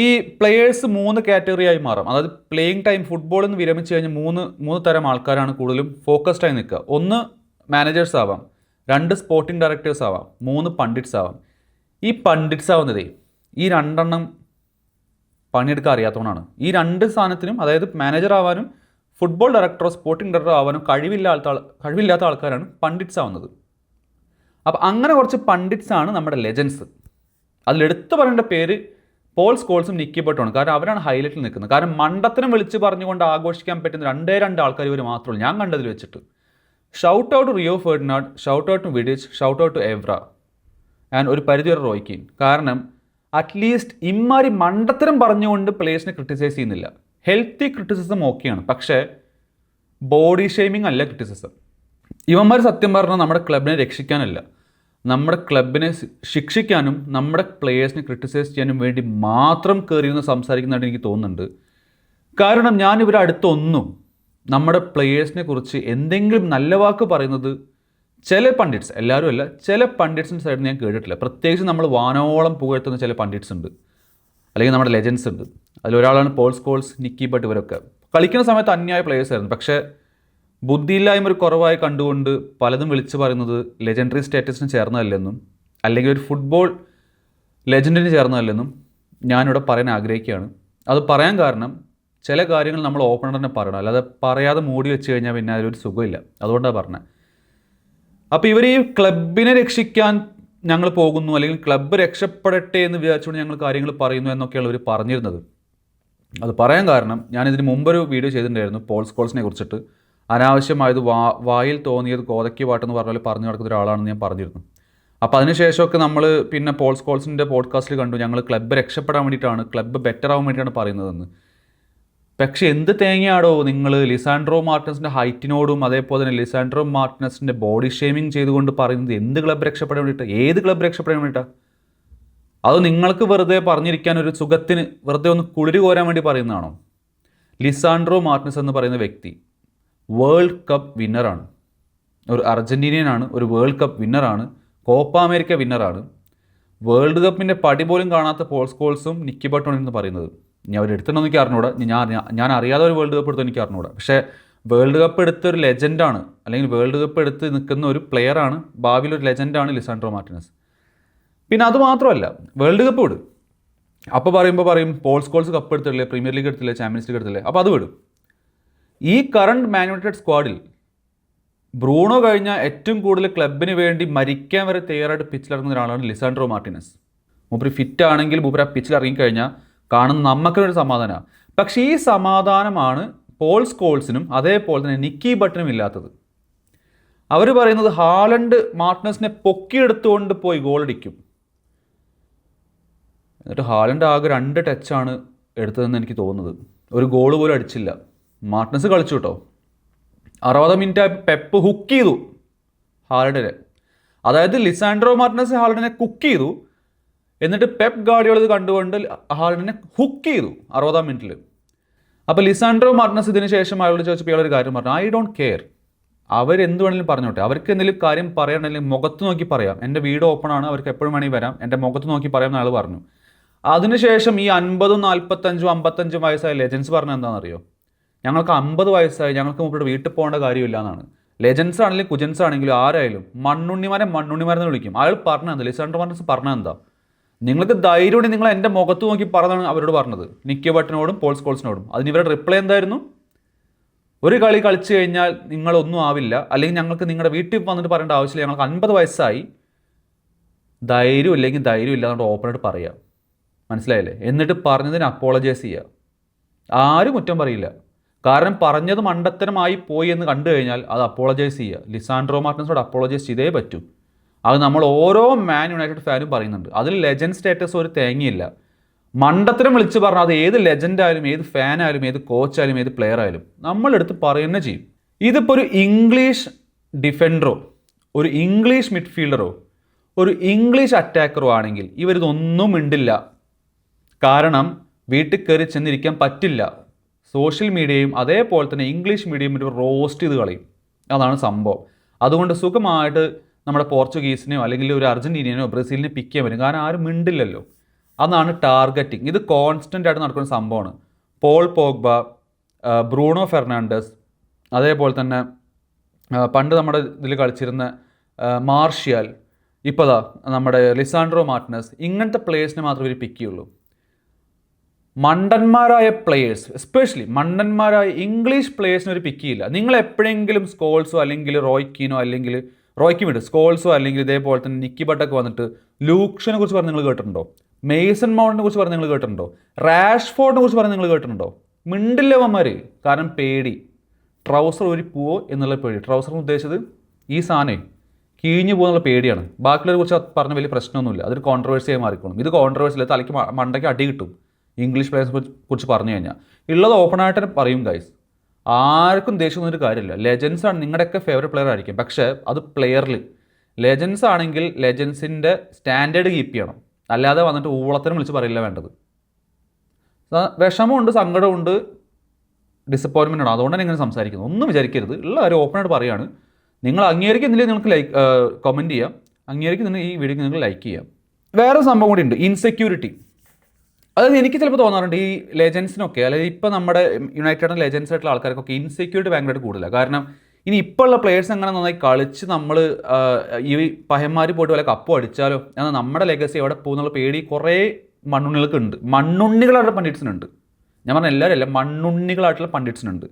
ഈ പ്ലെയേഴ്സ് 3 കാറ്റഗറിയായി മാറും. അതായത് പ്ലേയിങ് ടൈം ഫുട്ബോളിൽ നിന്ന് വിരമിച്ച് കഴിഞ്ഞ് മൂന്ന് തരം ആൾക്കാരാണ് കൂടുതലും ഫോക്കസ്ഡ് ആയി നിൽക്കുക. 1 മാനേജേഴ്സ് ആവാം, 2 സ്പോർട്ടിംഗ് ഡയറക്ടേഴ്സ് ആവാം, 3 പണ്ഡിറ്റ്സ് ആവാം. ഈ പണ്ഡിറ്റ്സ് ആവുന്നതേ ഈ 2 പണിയെടുക്കാൻ അറിയാത്തവനാണ്. ഈ 2 സ്ഥാനത്തിനും, അതായത് മാനേജർ ആവാനും ഫുട്ബോൾ ഡയറക്ടറോ സ്പോർട്ടിംഗ് ഡയറക്ടറോ ആവാനും കഴിവില്ലാത്ത ആൾക്കാരാണ് പണ്ഡിറ്റ്സ് ആവുന്നത്. അപ്പോൾ അങ്ങനെ കുറച്ച് പണ്ഡിറ്റ്സ് ആണ് നമ്മുടെ ലെജൻസ്. അതിലെടുത്ത് പറയേണ്ട പേര് പോൾ സ്കോൾസും നിക്കി ബട്ടുമാണ്. കാരണം അവരാണ് ഹൈലൈറ്റിൽ നിൽക്കുന്നത്. കാരണം മണ്ടത്തരം വിളിച്ച് പറഞ്ഞുകൊണ്ട് ആഘോഷിക്കാൻ പറ്റുന്ന 2 ആൾക്കാർ ഇവർ മാത്രമേ ഞാൻ കണ്ടതിൽ വെച്ചിട്ട്. Shout out Rio Ferdinand, shout out to Vidic, shout out to Evra and ഒരു പരിധിവരെ റോയ് കീൻ. കാരണം അറ്റ്ലീസ്റ്റ് ഇമ്മാരി മണ്ടത്തരം പറഞ്ഞുകൊണ്ട് പ്ലേയേഴ്സിനെ ക്രിട്ടിസൈസ് ചെയ്യുന്നില്ല. ഹെൽത്തി ക്രിറ്റിസിസം ഓക്കെയാണ്, പക്ഷേ ബോഡി ഷെയ്മിങ് അല്ല ക്രിറ്റിസിസം. ഇവന്മാർ സത്യം പറഞ്ഞാൽ നമ്മുടെ ക്ലബിനെ രക്ഷിക്കാനല്ല, നമ്മുടെ ക്ലബിനെ ശിക്ഷിക്കാനും നമ്മുടെ പ്ലെയേഴ്സിനെ ക്രിട്ടിസൈസ് ചെയ്യാനും വേണ്ടി മാത്രം കയറിയിരുന്ന് സംസാരിക്കുന്നതായിട്ട് എനിക്ക് തോന്നുന്നുണ്ട്. കാരണം ഞാനിവരെ അടുത്തൊന്നും നമ്മുടെ പ്ലെയേഴ്സിനെ കുറിച്ച് എന്തെങ്കിലും നല്ല വാക്ക് പറയുന്നത് ചില പണ്ഡിറ്റ്സ്, എല്ലാവരും അല്ല, ചില പണ്ഡിറ്റ്സിൻ്റെ സൈഡിൽ ഞാൻ കേട്ടിട്ടില്ല. പ്രത്യേകിച്ച് നമ്മൾ വാനോളം പുകഴ്ത്തുന്ന ചില പണ്ഡിറ്റ്സ് ഉണ്ട്, അല്ലെങ്കിൽ നമ്മുടെ ലെജൻസ് ഉണ്ട്. അതിലൊരാളാണ് പോൾ സ്കോൾസ്, നിക്കി ബട്ട്. ഇവരൊക്കെ കളിക്കുന്ന സമയത്ത് അന്യായ പ്ലെയേഴ്സ് ആയിരുന്നു. പക്ഷേ ബുദ്ധിയില്ലായ്മ ഒരു കുറവായി കണ്ടുകൊണ്ട് പലതും വിളിച്ച് പറയുന്നത് ലെജൻഡറി സ്റ്റാറ്റസിന് ചേർന്നതല്ലെന്നും അല്ലെങ്കിൽ ഒരു ഫുട്ബോൾ ലെജൻഡിന് ചേർന്നതല്ലെന്നും ഞാനിവിടെ പറയാൻ ആഗ്രഹിക്കുകയാണ്. അത് പറയാൻ കാരണം ചില കാര്യങ്ങൾ നമ്മൾ ഓപ്പൺ തന്നെ പറയണം, അല്ലാതെ പറയാതെ മൂടി വെച്ച് കഴിഞ്ഞാൽ പിന്നെ അതിലൊരു സുഖമില്ല. അതുകൊണ്ടാണ് പറഞ്ഞത്. അപ്പോൾ ഇവർ ഈ ക്ലബിനെ രക്ഷിക്കാൻ ഞങ്ങൾ പോകുന്നു, അല്ലെങ്കിൽ ക്ലബ്ബ് രക്ഷപ്പെടട്ടെ എന്ന് വിചാരിച്ചുകൊണ്ട് ഞങ്ങൾ കാര്യങ്ങൾ പറയുന്നു എന്നൊക്കെയാണ് ഇവർ പറഞ്ഞിരുന്നത്. അത് പറയാൻ കാരണം ഞാനിതിന് മുമ്പൊരു വീഡിയോ ചെയ്തിട്ടുണ്ടായിരുന്നു പോൾ സ്കോൾസിനെ കുറിച്ചിട്ട്. അനാവശ്യമായത് വായിൽ തോന്നിയത് കോതയ്ക്ക് പാട്ടെന്ന് പറഞ്ഞാൽ പറഞ്ഞു നടക്കുന്ന ഒരാളാണെന്ന് ഞാൻ പറഞ്ഞിരുന്നു. അപ്പോൾ അതിനുശേഷമൊക്കെ നമ്മൾ പിന്നെ പോൾ സ്കോൾസിൻ്റെ പോഡ്കാസ്റ്റിൽ കണ്ടു ഞങ്ങൾ ക്ലബ്ബ് രക്ഷപ്പെടാൻ വേണ്ടിയിട്ടാണ്, ക്ലബ്ബ് ബെറ്റർ ആവാൻ വേണ്ടിയിട്ടാണ് പറയുന്നതെന്ന്. പക്ഷേ എന്ത് തേങ്ങയാടോ നിങ്ങൾ ലിസാൻഡ്രോ മാർട്ടിനസിൻ്റെ ഹൈറ്റിനോടും അതേപോലെ തന്നെ ലിസാൻഡ്രോ മാർട്ടിനസിൻ്റെ ബോഡി ഷേമിങ് ചെയ്തുകൊണ്ട് പറയുന്നത് എന്ത് ക്ലബ്ബ് രക്ഷപ്പെടാൻ വേണ്ടിയിട്ടാണ്? ഏത് ക്ലബ്ബ് രക്ഷപ്പെടാൻ വേണ്ടിയിട്ടാണ്? അത് നിങ്ങൾക്ക് വെറുതെ പറഞ്ഞിരിക്കാൻ ഒരു സുഖത്തിന് വെറുതെ ഒന്ന് കുളിര് കോരാൻ വേണ്ടി പറയുന്നതാണോ? ലിസാൻഡ്രോ മാർട്ടിനസ് എന്ന് പറയുന്ന വ്യക്തി വേൾഡ് കപ്പ് വിന്നറാണ്, ഒരു അർജൻറ്റീനിയനാണ്, ഒരു വേൾഡ് കപ്പ് വിന്നറാണ്, കോപ്പ അമേരിക്ക വിന്നറാണ്. വേൾഡ് കപ്പിൻ്റെ പടി പോലും കാണാത്ത പോൾ സ്കോൾസും നിക്കി ബട്ടുമാണ് എന്ന് പറയുന്നത്. ഇനി അവരെടുത്തിട്ടുണ്ടോ എനിക്ക് അറിഞ്ഞൂടാ, ഞാൻ അറിയാതെ ഒരു വേൾഡ് കപ്പ് എടുത്തോ എനിക്ക് അറിഞ്ഞൂടാ. പക്ഷേ വേൾഡ് കപ്പ് എടുത്തൊരു ലെജൻഡാണ്, അല്ലെങ്കിൽ വേൾഡ് കപ്പ് എടുത്ത് നിൽക്കുന്ന ഒരു പ്ലെയറാണ്, ഭാവിയിൽ ഒരു ലെജൻഡാണ് ലിസാൻഡ്രോ മാർട്ടിനസ്. പിന്നെ അത് മാത്രമല്ല, വേൾഡ് കപ്പ് വിടും. അപ്പോൾ പറയും പോൾ സ്കോൾസ് കപ്പ് എടുത്തില്ലേ, പ്രീമിയർ ലീഗ് എടുത്തില്ലേ, ചാമ്പ്യൻസ് ലീഗ് എടുത്തില്ലേ, അപ്പോൾ അത് വിടും. ഈ കറണ്ട് മാൻ യുണൈറ്റഡ് സ്ക്വാഡിൽ ബ്രൂണോ കഴിഞ്ഞാൽ ഏറ്റവും കൂടുതൽ ക്ലബിന് വേണ്ടി മരിക്കാൻ വരെ തയ്യാറായിട്ട് പിച്ചിലിറങ്ങുന്ന ഒരാളാണ് ലിസാൻഡ്രോ മാർട്ടിനസ്. മൂപ്പര് ഫിറ്റ് ആണെങ്കിൽ മൂപ്പര് ആ പിച്ചിൽ ഇറങ്ങിക്കഴിഞ്ഞാൽ കാണുന്ന നമുക്കൊരു സമാധാനമാണ്. പക്ഷേ ഈ സമാധാനമാണ് പോൾ സ്കോൾസിനും അതേപോലെ തന്നെ നിക്കി ബട്ടിനും ഇല്ലാത്തത്. അവർ പറയുന്നത് ഹാലണ്ട് മാർട്ടിനസിനെ പൊക്കിയെടുത്തുകൊണ്ട് പോയി ഗോളടിക്കും. എന്നിട്ട് ഹാലണ്ട് ആകെ 2 ടച്ചാണ് എടുത്തതെന്ന് എനിക്ക് തോന്നുന്നത്. ഒരു ഗോൾ പോലും അടിച്ചില്ല. മാർട്ടിനസ് കളിച്ചു കേട്ടോ. 60 മിനിറ്റ് പെപ്പ് ഹുക്ക് ചെയ്തു ഹാലണ്ടിനെ. അതായത് ലിസാൻഡ്രോ മാർട്ടിനസ് ഹാലണ്ടിനെ കുക്ക് ചെയ്തു, എന്നിട്ട് പെപ്പ് ഗാർഡിയോള ഇത് കണ്ടുകൊണ്ട് ഹാലണ്ടിനെ ഹുക്ക് ചെയ്തു 60 മിനിറ്റിൽ. അപ്പോൾ ലിസാൻഡ്രോ മാർട്ടിനസ് ഇതിന് ശേഷം അയാളോട് ചോദിച്ചപ്പോൾ ഇയാളൊരു കാര്യം പറഞ്ഞു, ഐ ഡോണ്ട് കെയർ, അവരെന്ത് വേണമെങ്കിലും പറഞ്ഞോട്ടെ, അവർക്ക് എന്തെങ്കിലും കാര്യം പറയണമെങ്കിൽ മുഖത്ത് നോക്കി പറയാം, എൻ്റെ വീട് ഓപ്പൺ ആണ്, അവർക്ക് എപ്പോഴും വേണമെങ്കിൽ വരാം, എൻ്റെ മുഖത്ത് നോക്കി പറയാമെന്ന് അയാൾ പറഞ്ഞു. അതിനുശേഷം ഈ 50, 45, 55 വയസ്സായ ലെജൻസ് പറഞ്ഞത് എന്താണെന്നറിയോ? ഞങ്ങൾക്ക് 50 വയസ്സായി, ഞങ്ങൾക്ക് മുമ്പോട്ട് വീട്ടിൽ പോകേണ്ട കാര്യമില്ല എന്നാണ്. ലെജൻസ് ആണെങ്കിലും കുജൻസ് ആണെങ്കിലും ആരായാലും മണ്ണുണ്ണിമാരെന്ന് വിളിക്കും. അയാൾ പറഞ്ഞത്, ലിസാൻഡ്രോ മാർട്ടിനസ് പറഞ്ഞത് എന്താ? നിങ്ങൾക്ക് ധൈര്യമുണ്ടെങ്കിൽ നിങ്ങൾ എൻ്റെ മുഖത്ത് നോക്കി പറഞ്ഞതാണ് അവരോട് പറഞ്ഞത്, നിക്കി ബട്ടിനോടും പോൾ സ്കോൾസിനോടും. അതിന് ഇവരുടെ റിപ്ലൈ എന്തായിരുന്നു? ഒരു കളി കളിച്ചു കഴിഞ്ഞാൽ നിങ്ങളൊന്നും ആവില്ല, അല്ലെങ്കിൽ ഞങ്ങൾക്ക് നിങ്ങളുടെ വീട്ടിൽ വന്നിട്ട് പറയേണ്ട ആവശ്യമില്ല, ഞങ്ങൾക്ക് 50 വയസ്സായി, ധൈര്യം ഇല്ലെങ്കിൽ ധൈര്യം ഇല്ല എന്നുകൊണ്ട് ഓപ്പണായിട്ട് പറയാം. മനസ്സിലായില്ലേ? എന്നിട്ട് പറഞ്ഞതിന് അപ്പോളജൈസ് ചെയ്യുക. ആരും കുറ്റം പറയില്ല. കാരണം പറഞ്ഞത് മണ്ടത്തരമായി പോയി എന്ന് കണ്ടു കഴിഞ്ഞാൽ അത് അപ്പോളജൈസ് ചെയ്യുക. ലിസാൻഡ്രോ മാർട്ടിനസോട് അപ്പോളജൈസ് ചെയ്തേ പറ്റൂ. അത് നമ്മൾ ഓരോ മാൻ യുണൈറ്റഡ് ഫാനും പറയുന്നുണ്ട്. അതിൽ ലെജൻഡ് സ്റ്റാറ്റസ് ഒരു തേങ്ങയില്ല. മണ്ടത്തരം വിളിച്ച് പറഞ്ഞാൽ അത് ഏത് ലെജൻഡായാലും ഏത് ഫാനായാലും ഏത് കോച്ചായാലും ഏത് പ്ലെയർ ആയാലും നമ്മളെടുത്ത് പറയുന്നത് ചെയ്യും. ഇതിപ്പോൾ ഒരു ഇംഗ്ലീഷ് ഡിഫൻഡറോ ഒരു ഇംഗ്ലീഷ് മിഡ്ഫീൽഡറോ ഒരു ഇംഗ്ലീഷ് അറ്റാക്കറോ ആണെങ്കിൽ ഇവരിതൊന്നും മിണ്ടില്ല. കാരണം വീട്ടിൽ കയറി ചെന്നിരിക്കാൻ പറ്റില്ല. സോഷ്യൽ മീഡിയയും അതേപോലെ തന്നെ ഇംഗ്ലീഷ് മീഡിയയും ഒരു റോസ്റ്റ് ചെയ്ത് കളയും. അതാണ് സംഭവം. അതുകൊണ്ട് സുഖമായിട്ട് നമ്മുടെ പോർച്ചുഗീസിനെയോ അല്ലെങ്കിൽ ഒരു അർജൻറ്റീനയോ ബ്രസീലിനെ പിക്ക് ചെയ്യാൻ പറ്റും. കാരണം ആരും മിണ്ടില്ലല്ലോ. അതാണ് ടാർഗറ്റിംഗ്. ഇത് കോൺസ്റ്റൻ്റ് ആയിട്ട് നടക്കുന്ന സംഭവമാണ്. പോൾ പോഗ്ബ, ബ്രൂണോ ഫെർണാണ്ടസ്, അതേപോലെ തന്നെ പണ്ട് നമ്മുടെ ഇതിൽ കളിച്ചിരുന്ന മാർഷ്യൽ, ഇപ്പോൾ നമ്മുടെ ലിസാൻഡ്രോ മാർട്ടിനസ്, ഇങ്ങനത്തെ പ്ലേയേഴ്സിനെ മാത്രമേ ഇവർ പിക്ക് ചെയ്യുള്ളൂ. മണ്ടന്മാരായ പ്ലേയേഴ്സ്, എസ്പെഷ്യലി മണ്ടന്മാരായ ഇംഗ്ലീഷ് പ്ലേയേഴ്സിനെ ഒരു പിക്ക് ചെയ്യില്ല. നിങ്ങൾ എപ്പോഴെങ്കിലും സ്കോൾസോ അല്ലെങ്കിൽ റോയ്ക്കിനോ അല്ലെങ്കിൽ റോയ്ക്ക് വിട്ട് സ്കോൾസോ അല്ലെങ്കിൽ ഇതേപോലെ തന്നെ നിക്കി ബട്ടൊക്കെ വന്നിട്ട് ലൂക്ഷനെ കുറിച്ച് പറഞ്ഞ് നിങ്ങൾ കേട്ടിട്ടുണ്ടോ? മേസൺ മൗണ്ടിനെ കുറിച്ച് പറഞ്ഞ് നിങ്ങൾ കേട്ടിട്ടുണ്ടോ? റാഷ്ഫോർഡിനെ കുറിച്ച് പറഞ്ഞ് നിങ്ങൾ കേട്ടിട്ടുണ്ടോ? മിണ്ടില്ലവന്മാർ. കാരണം പേടി. ട്രൗസർ ഒരു പോവോ എന്നുള്ള പേടി. ട്രൗസർ എന്ന് ഉദ്ദേശിച്ചത് ഈ സാധനം കീഞ്ഞു പോകുന്നുള്ള പേടിയാണ്. ബാക്കിയുള്ളവരെ കുറിച്ച് പറഞ്ഞ വലിയ പ്രശ്നമൊന്നുമില്ല. അതൊരു കോൺട്രവേഴ്സിയായി മാറിക്കോളും. ഇത് കോൺട്രവേഴ്സിയില്ല, തലയ്ക്ക് മണ്ടയ്ക്ക് അടി കിട്ടും ഇംഗ്ലീഷ് പ്ലേയേഴ്സിനെ കുറിച്ച് പറഞ്ഞു കഴിഞ്ഞാൽ. ഉള്ളത് ഓപ്പണായിട്ട് പറയും ഗൈസ്. ആർക്കും ദേഷ്യമൊന്നും കാര്യമില്ല. ലെജൻസ് ആണ് നിങ്ങളുടെയൊക്കെ ഫേവറേറ്റ് പ്ലെയർ ആയിരിക്കും. പക്ഷേ അത് പ്ലെയറിൽ ലെജൻസ് ആണെങ്കിൽ ലെജൻസിൻ്റെ സ്റ്റാൻഡേർഡ് കീപ്പ് ചെയ്യണം. അല്ലാതെ വന്നിട്ട് ഊളത്തിനും വിളിച്ച് പറയില്ല വേണ്ടത്. വിഷമമുണ്ട്, സങ്കടമുണ്ട്, ഡിസപ്പോയിൻമെൻ്റ് ആണ്. അതുകൊണ്ടാണ് ഇങ്ങനെ സംസാരിക്കുന്നത്. ഒന്നും വിചാരിക്കരുത്. ഉള്ള കാര്യം ഓപ്പണായിട്ട് പറയുകയാണ്. നിങ്ങൾ അംഗീകരിക്കുന്നില്ലെങ്കിൽ നിങ്ങൾക്ക് കമൻറ്റ് ചെയ്യാം. അംഗീകരിക്കുന്നുണ്ടെങ്കിൽ ഈ വീഡിയോക്ക് നിങ്ങൾ ലൈക്ക് ചെയ്യാം. വേറെ സംഭവം കൂടി ഉണ്ട്, ഇൻസെക്യൂരിറ്റി. അതായത് എനിക്ക് ചിലപ്പോൾ തോന്നാറുണ്ട് ഈ ലെജൻസിനൊക്കെ, അല്ലെങ്കിൽ ഇപ്പോൾ നമ്മുടെ യുണൈറ്റഡ് ലെജൻസ് ആയിട്ടുള്ള ആൾക്കാർക്കൊക്കെ ഇൻസെക്യൂരിറ്റി ഭയങ്കരമായിട്ട് കൂടുതലാണ്. കാരണം ഇനി ഇപ്പോൾ ഉള്ള പ്ലേയേഴ്സ് അങ്ങനെ നന്നായി കളിച്ച് നമ്മൾ ഈ പഹന്മാർ പോയിട്ട് വല്ല കപ്പും അടിച്ചാലോ എന്നാൽ നമ്മുടെ ലെഗസി എവിടെ പോകുന്നുള്ള പേടി കുറേ മണ്ണുണ്ണികൾക്ക് ഉണ്ട്. മണ്ണുണ്ണികളായിട്ടുള്ള പണ്ഡിറ്റ്സിനുണ്ട്. ഞാൻ പറഞ്ഞ എല്ലാവരും അല്ല, മണ്ണുണ്ണികളായിട്ടുള്ള പണ്ഡിറ്റ്സിനുണ്ട്.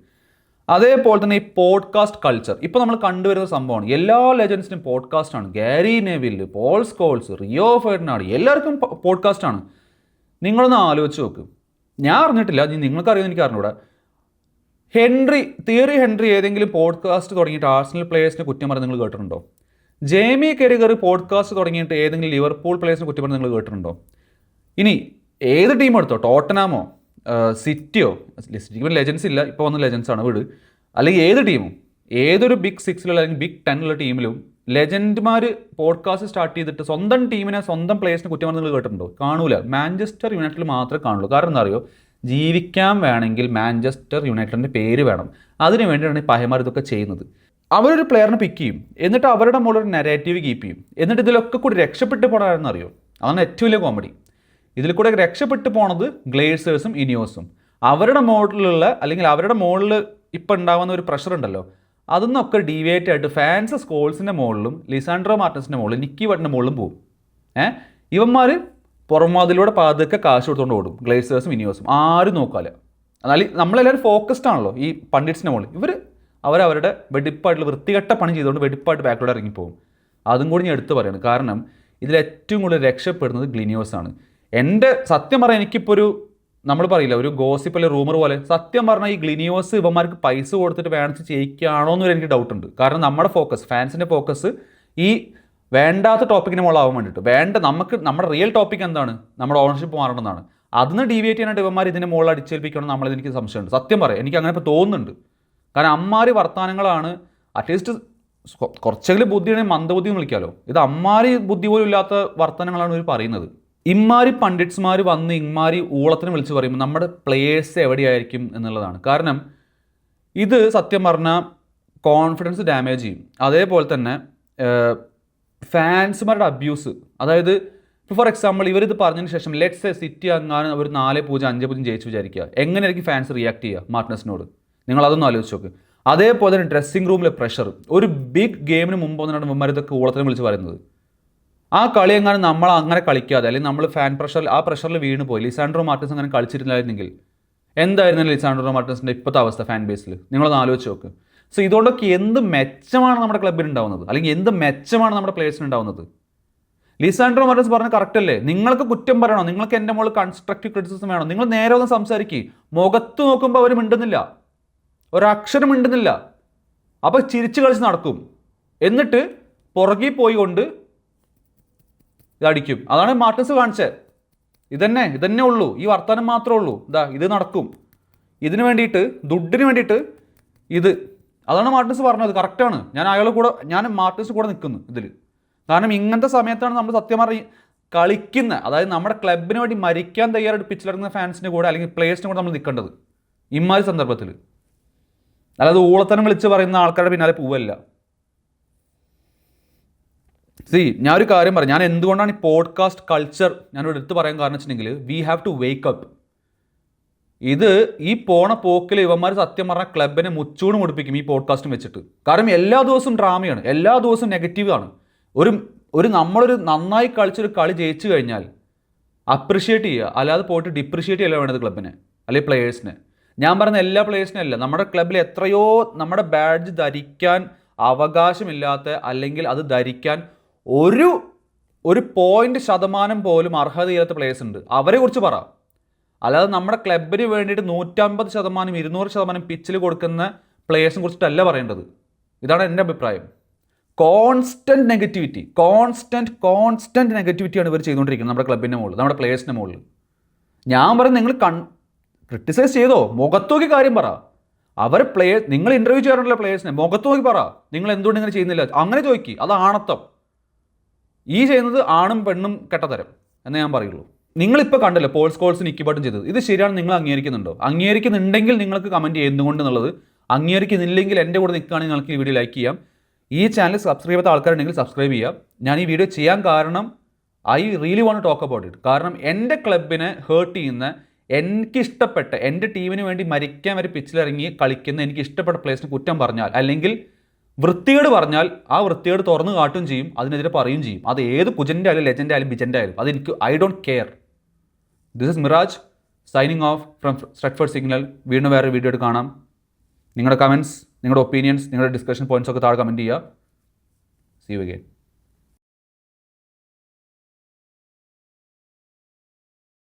അതേപോലെ തന്നെ ഈ പോഡ്കാസ്റ്റ് കൾച്ചർ ഇപ്പോൾ നമ്മൾ കണ്ടുവരുന്ന സംഭവമാണ്. എല്ലാ ലെജൻസിനും പോഡ്കാസ്റ്റാണ്. Gary Neville, Paul Scholes, Rio Fernando, എല്ലാവർക്കും പോഡ്കാസ്റ്റാണ്. നിങ്ങളൊന്ന് ആലോചിച്ച് നോക്ക്. ഞാൻ അറിഞ്ഞിട്ടില്ല, നിങ്ങൾക്കറിയാം, എനിക്ക് അറിഞ്ഞൂടാ. തിയറി ഹെൻറി ഏതെങ്കിലും പോഡ്കാസ്റ്റ് തുടങ്ങിയിട്ട് ആർസണൽ പ്ലേയേഴ്സിനെ കുറ്റം പറഞ്ഞ് നിങ്ങൾ കേട്ടിട്ടുണ്ടോ? ജേമി കെരിഗർ പോഡ്കാസ്റ്റ് തുടങ്ങിയിട്ട് ഏതെങ്കിലും ലിവർപൂൾ പ്ലേയേഴ്സിനെ കുറ്റം പറഞ്ഞ് നിങ്ങൾ കേട്ടിട്ടുണ്ടോ? ഇനി ഏത് ടീം എടുത്തോ, ടോട്ടനാമോ, സിറ്റിയോ, സിറ്റിക്ക് ലെജൻസ് ഇല്ല, ഇപ്പോൾ വന്ന ലെജൻസാണ് വീട്, അല്ലെങ്കിൽ ഏത് ടീമും, ഏതൊരു ബിഗ് 6 അല്ലെങ്കിൽ ബിഗ് 10 ടീമിലും ലെജൻഡ്മാർ പോഡ്കാസ്റ്റ് സ്റ്റാർട്ട് ചെയ്തിട്ട് സ്വന്തം ടീമിനെ, സ്വന്തം പ്ലേയേഴ്സിനെ കുറ്റം പറഞ്ഞ് നിങ്ങൾ കേട്ടിട്ടുണ്ടോ? കാണൂല. മാഞ്ചസ്റ്റർ യുണൈറ്റഡിൽ മാത്രമേ കാണുള്ളൂ. കാരണം എന്താ അറിയോ? ജീവിക്കാൻ വേണമെങ്കിൽ മാഞ്ചസ്റ്റർ യുണൈറ്റഡിൻ്റെ പേര് വേണം. അതിന് വേണ്ടിയാണ് ഈ പഹയന്മാർ ഇതൊക്കെ ചെയ്യുന്നത്. അവരൊരു പ്ലെയറിനെ പിക്ക് ചെയ്യും, എന്നിട്ട് അവരുടെ മുകളിൽ ഒരു നെഗറ്റീവ് കീപ്പ് ചെയ്യും, എന്നിട്ട് ഇതിലൊക്കെ കൂടി രക്ഷപ്പെട്ട് പോകണമെന്ന് അറിയോ? അതാണ് ഏറ്റവും വലിയ കോമഡി. ഇതിൽ കൂടെ രക്ഷപ്പെട്ട് പോണത് ഗ്ലേസേഴ്സും ഇനിയോസും. അവരുടെ മോഡലിലുള്ള അല്ലെങ്കിൽ അവരുടെ മുകളിൽ ഇപ്പം ഉണ്ടാകുന്ന ഒരു പ്രഷർ ഉണ്ടല്ലോ, അതൊന്നൊക്കെ ഡീവിയേറ്റ് ആയിട്ട് ഫാൻസ് സ്കോൾസിൻ്റെ മുകളിലും ലിസാൻഡ്രോ മാർട്ടിനസിൻ്റെ മുകളിലും നിക്കി ബട്ടിൻ്റെ മുകളിലും പോകും. ഇവന്മാർ പുറംവാതിലൂടെ പതുക്കെ കാശ് കൊടുത്തുകൊണ്ട് ഓടും. ഗ്ലേസേഴ്സും ഇനിയോസും ആരും നോക്കാല്ല. എന്നാൽ നമ്മളെല്ലാവരും ഫോക്കസ്ഡ് ആണല്ലോ ഈ പണ്ഡിറ്റ്സിൻ്റെ മുകളിൽ. അവരവരുടെ വെടിപ്പായിട്ടുള്ള വൃത്തികെട്ട പണി ചെയ്തുകൊണ്ട് വെടിപ്പായിട്ട് ബാക്കിലൂടെ ഇറങ്ങിപ്പോകും. അതും കൂടി ഞാൻ എടുത്ത് പറയുന്നത്. കാരണം ഇതിലേറ്റവും കൂടുതൽ രക്ഷപ്പെടുന്നത് ഗ്ലിനിയോസാണ്. എൻ്റെ സത്യം പറയാൻ എനിക്കിപ്പോൾ നമ്മൾ പറയില്ല, ഒരു ഗോസിപ്പ് അല്ലെങ്കിൽ റൂമർ പോലെ, സത്യം പറഞ്ഞാൽ ഈ ഗ്ലിനിയോസ് ഇവന്മാർക്ക് പൈസ കൊടുത്തിട്ട് വേണിച്ച് ചെയ്യിക്കുകയാണോ എന്നൊരു എനിക്ക് ഡൗട്ടുണ്ട്. കാരണം നമ്മുടെ ഫോക്കസ്, ഫാൻസിൻ്റെ ഫോക്കസ് ഈ വേണ്ടാത്ത ടോപ്പിക്കിന് മുകളാവാൻ വേണ്ടിയിട്ട് നമ്മുടെ റിയൽ ടോപ്പിക് എന്താണ്? നമ്മുടെ ഓണർഷിപ്പ് മാറണമെന്നാണ്. അതിന് ഡീവിയേറ്റ് ചെയ്യാനായിട്ട് ഇവന്മാർ ഇതിൻ്റെ മുകളിൽ അടിച്ചേൽപ്പിക്കണം എന്നുള്ളത് എനിക്ക് സംശയമുണ്ട്. സത്യം പറയാം, എനിക്ക് അങ്ങനെ ഇപ്പോൾ തോന്നുന്നുണ്ട്. കാരണം അമ്മാരി വർത്തമാനങ്ങളാണ്. അറ്റ്ലീസ്റ്റ് കുറച്ചെങ്കിലും ബുദ്ധിയാണെങ്കിൽ മന്ദബുദ്ധി എന്ന് വിളിക്കാമല്ലോ. ഇത് അമ്മാരി ബുദ്ധി പോലും ഇല്ലാത്ത വർത്തമാനങ്ങളാണ് ഇവർ പറയുന്നത്. ഇമ്മാരി പണ്ഡിറ്റ്സ്മാർ വന്ന് ഇമ്മാരി ഊളത്തിന് വിളിച്ച് പറയുമ്പോൾ നമ്മുടെ പ്ലേയേഴ്സ് എവിടെയായിരിക്കും എന്നുള്ളതാണ്. കാരണം ഇത് സത്യം പറഞ്ഞാൽ കോൺഫിഡൻസ് ഡാമേജ് ചെയ്യും. അതേപോലെ തന്നെ ഫാൻസുമാരുടെ അബ്യൂസ്. അതായത് ഇപ്പോൾ ഫോർ എക്സാമ്പിൾ ഇവരിത് പറഞ്ഞതിന് ശേഷം ലെറ്റ്സ് സിറ്റി അങ്ങാനും ഒരു 4-0 5-0 ജയിച്ച് വിചാരിക്കുക. എങ്ങനെയായിരിക്കും ഫാൻസ് റിയാക്ട് ചെയ്യുക മാർട്ടിനസിനോട്? നിങ്ങളതൊന്നും ആലോചിച്ച് നോക്ക്. അതേപോലെ തന്നെ ഡ്രസ്സിംഗ് റൂമിലെ പ്രഷർ. ഒരു ബിഗ് ഗെയിമിന് മുമ്പ് വന്നിട്ടാണ് ഇവന്മാർ ഇതൊക്കെ ഊളത്തിനെ വിളിച്ച് പറയുന്നത്. ആ കളി എങ്ങാനും നമ്മൾ അങ്ങനെ കളിക്കാതെ, അല്ലെങ്കിൽ നമ്മൾ ഫാൻ പ്രഷറിൽ ആ പ്രഷറിൽ വീണ് പോയി ലിസാൻഡ്രോ മാർട്ടിൻസ് അങ്ങനെ കളിച്ചിരുന്നില്ലെങ്കിൽ എന്തായിരുന്നു ലിസാൻഡ്രോ മാർട്ടിൻസിൻ്റെ ഇപ്പോഴത്തെ അവസ്ഥ ഫാൻ ബേസിൽ? നിങ്ങളൊന്ന് ആലോചിച്ച് നോക്ക്. സോ ഇതുകൊണ്ടൊക്കെ എന്ത് മെച്ചമാണ് നമ്മുടെ ക്ലബ്ബിന് ഉണ്ടാവുന്നത്, അല്ലെങ്കിൽ എന്ത് മെച്ചമാണ് നമ്മുടെ പ്ലേയേഴ്സിന് ഉണ്ടാവുന്നത്? ലിസാൻഡ്രോ മാർട്ടിൻസ് പറഞ്ഞ കറക്റ്റ് അല്ലേ? നിങ്ങൾക്ക് കുറ്റം പറയണോ? നിങ്ങൾക്ക് എൻ്റെ മുകളിൽ കൺസ്ട്രക്റ്റീവ് ക്രിറ്റിസിസം വേണോ? നിങ്ങൾ നേരെ ഒന്ന് സംസാരിക്കുക. മുഖത്ത് നോക്കുമ്പോൾ അവർ മിണ്ടുന്നില്ല, ഒരക്ഷരം മിണ്ടുന്നില്ല. അപ്പോൾ ചിരിച്ച് കളിച്ച് നടക്കും. എന്നിട്ട് പുറകിൽ പോയി കൊണ്ട് ഇതടിക്കും. അതാണ് മാർട്ടിൻസ് കാണിച്ചത്. ഇതന്നെ ഉള്ളൂ. ഈ വർത്തമാനം മാത്രമേ ഉള്ളൂ. ഇത് നടക്കും. ഇതിന് വേണ്ടിയിട്ട്, ദുഡിന് വേണ്ടിയിട്ട് അതാണ് മാർട്ടിൻസ് പറഞ്ഞത്. കറക്റ്റാണ്. ഞാൻ മാർട്ടിൻസ് കൂടെ നിൽക്കുന്നു ഇതിൽ. കാരണം ഇങ്ങനത്തെ സമയത്താണ് നമ്മൾ സത്യം പറഞ്ഞ് കളിക്കുന്ന, അതായത് നമ്മുടെ ക്ലബിന് വേണ്ടി മരിക്കാൻ തയ്യാറായിട്ട് പിച്ചിലിറങ്ങുന്ന ഫാൻസിൻ്റെ കൂടെ അല്ലെങ്കിൽ പ്ലേയേഴ്സിൻ്റെ കൂടെ നമ്മൾ നിൽക്കേണ്ടത് ഇമ്മാതിരി സന്ദർഭത്തിൽ. അല്ലാതെ ഊളത്തനം വിളിച്ച് പറയുന്ന ആൾക്കാരുടെ പിന്നാലെ പോവല്ല. ഞാൻ ഒരു കാര്യം പറയാം, ഞാൻ എന്തുകൊണ്ടാണ് ഈ പോഡ്കാസ്റ്റ് കൾച്ചർ ഞാനിവിടെ എടുത്ത് പറയാൻ കാരണം വെച്ചിട്ടുണ്ടെങ്കിൽ we have to wake up. ഇത് ഈ പോണ പോക്കിൽ ഇവന്മാർ സത്യം പറഞ്ഞാൽ ക്ലബിനെ മുച്ചൂട് മുടിപ്പിക്കും ഈ പോഡ്കാസ്റ്റും വെച്ചിട്ട്. കാരണം എല്ലാ ദിവസവും ഡ്രാമയാണ്, എല്ലാ ദിവസവും നെഗറ്റീവാണ്. നമ്മളൊരു നന്നായി കളിച്ചൊരു കളി ജയിച്ചു കഴിഞ്ഞാൽ അപ്രിഷിയേറ്റ് ചെയ്യുക, അല്ലാതെ പോയിട്ട് ഡിപ്രിഷിയേറ്റ് ചെയ്യല്ല വേണ്ടത് ക്ലബിനെ അല്ലെങ്കിൽ പ്ലേയേഴ്സിനെ. ഞാൻ പറയുന്ന എല്ലാ പ്ലേയേഴ്സിനും അല്ല, നമ്മുടെ ക്ലബിൽ എത്രയോ നമ്മുടെ ബാഡ്ജ് ധരിക്കാൻ അവകാശമില്ലാത്ത, അല്ലെങ്കിൽ അത് ധരിക്കാൻ ഒരു % പോലും അർഹതയില്ലാത്ത പ്ലേയേഴ്സ് ഉണ്ട്. അവരെ കുറിച്ച് പറ. അല്ലാതെ നമ്മുടെ ക്ലബിന് വേണ്ടിയിട്ട് 150%, 200% പിച്ചിൽ കൊടുക്കുന്ന പ്ലേയേഴ്സിനെ കുറിച്ചിട്ടല്ല പറയേണ്ടത്. ഇതാണ് എൻ്റെ അഭിപ്രായം. കോൺസ്റ്റൻറ്റ് നെഗറ്റിവിറ്റിയാണ് ഇവർ ചെയ്തുകൊണ്ടിരിക്കുന്നത് നമ്മുടെ ക്ലബിൻ്റെ മുകളിൽ, നമ്മുടെ പ്ലേയേഴ്സിൻ്റെ മുകളിൽ. ഞാൻ പറയും, നിങ്ങൾ ക്രിട്ടിസൈസ് ചെയ്തോ, മുഖത്ത് നോക്കി കാര്യം പറ. നിങ്ങൾ ഇൻ്റർവ്യൂ ചെയ്യാറുണ്ടല്ലോ പ്ലേയേഴ്സിനെ, മുഖത്ത് നോക്കി പറ നിങ്ങൾ എന്തുകൊണ്ട് ഇങ്ങനെ ചെയ്യുന്നില്ല, അങ്ങനെ ചോദിക്കുക. അത് ആണത്തം. ഈ ചെയ്യുന്നത് ആണും പെണ്ണും കെട്ടതരം എന്നേ ഞാൻ പറയുള്ളൂ. നിങ്ങളിപ്പോൾ കണ്ടല്ലോ പോൾ സ്കോൾസ് നിക്കി ബട്ടൺ ചെയ്തത്, ഇത് ശരിയാണ് നിങ്ങൾ അംഗീകരിക്കുന്നുണ്ടോ? അംഗീകരിക്കുന്നുണ്ടെങ്കിൽ നിങ്ങൾക്ക് കമൻറ്റ് ചെയ്യുക എന്തുകൊണ്ടെന്നുള്ളത്. അംഗീകരിക്കുന്നില്ലെങ്കിൽ എൻ്റെ കൂടെ നിൽക്കുകയാണെങ്കിൽ നിങ്ങൾക്ക് ഈ വീഡിയോ ലൈക്ക് ചെയ്യാം. ഈ ചാനൽ സബ്സ്ക്രൈബ് ചെയ്യാത്ത ആൾക്കാരുണ്ടെങ്കിൽ സബ്സ്ക്രൈബ് ചെയ്യാം. ഞാൻ ഈ വീഡിയോ ചെയ്യാൻ കാരണം I really want to talk about it. കാരണം എൻ്റെ ക്ലബിനെ ഹേർട്ട് ചെയ്യുന്ന, എനിക്കിഷ്ടപ്പെട്ട, എൻ്റെ ടീമിന് വേണ്ടി മരിക്കാൻ വരെ പിച്ചിലിറങ്ങി കളിക്കുന്ന എനിക്കിഷ്ടപ്പെട്ട പ്ലേയേഴ്സിന് കുറ്റം പറഞ്ഞാൽ, അല്ലെങ്കിൽ വൃത്തികേട് പറഞ്ഞാൽ, ആ വൃത്തികേട് തുറന്നു കാട്ടുകയും ചെയ്യും, അതിനെതിരെ പറയുകയും ചെയ്യും. അത് ഏത് കുജൻ്റെ ആയാലും ലെജൻ്റെ ആയാലും ബിജൻ്റെ ആയാലും അതെനിക്ക് I don't care. This is Mirage signing off from Stretford signal. വീണ്ടും വേറെ വീഡിയോ ആയിട്ട് കാണാം. നിങ്ങളുടെ കമൻറ്റ്സ്, നിങ്ങളുടെ ഒപ്പീനിയൻസ്, നിങ്ങളുടെ ഡിസ്കഷൻ പോയിന്റ്സ് ഒക്കെ താഴെ കമൻറ്റ് ചെയ്യുക. See you again.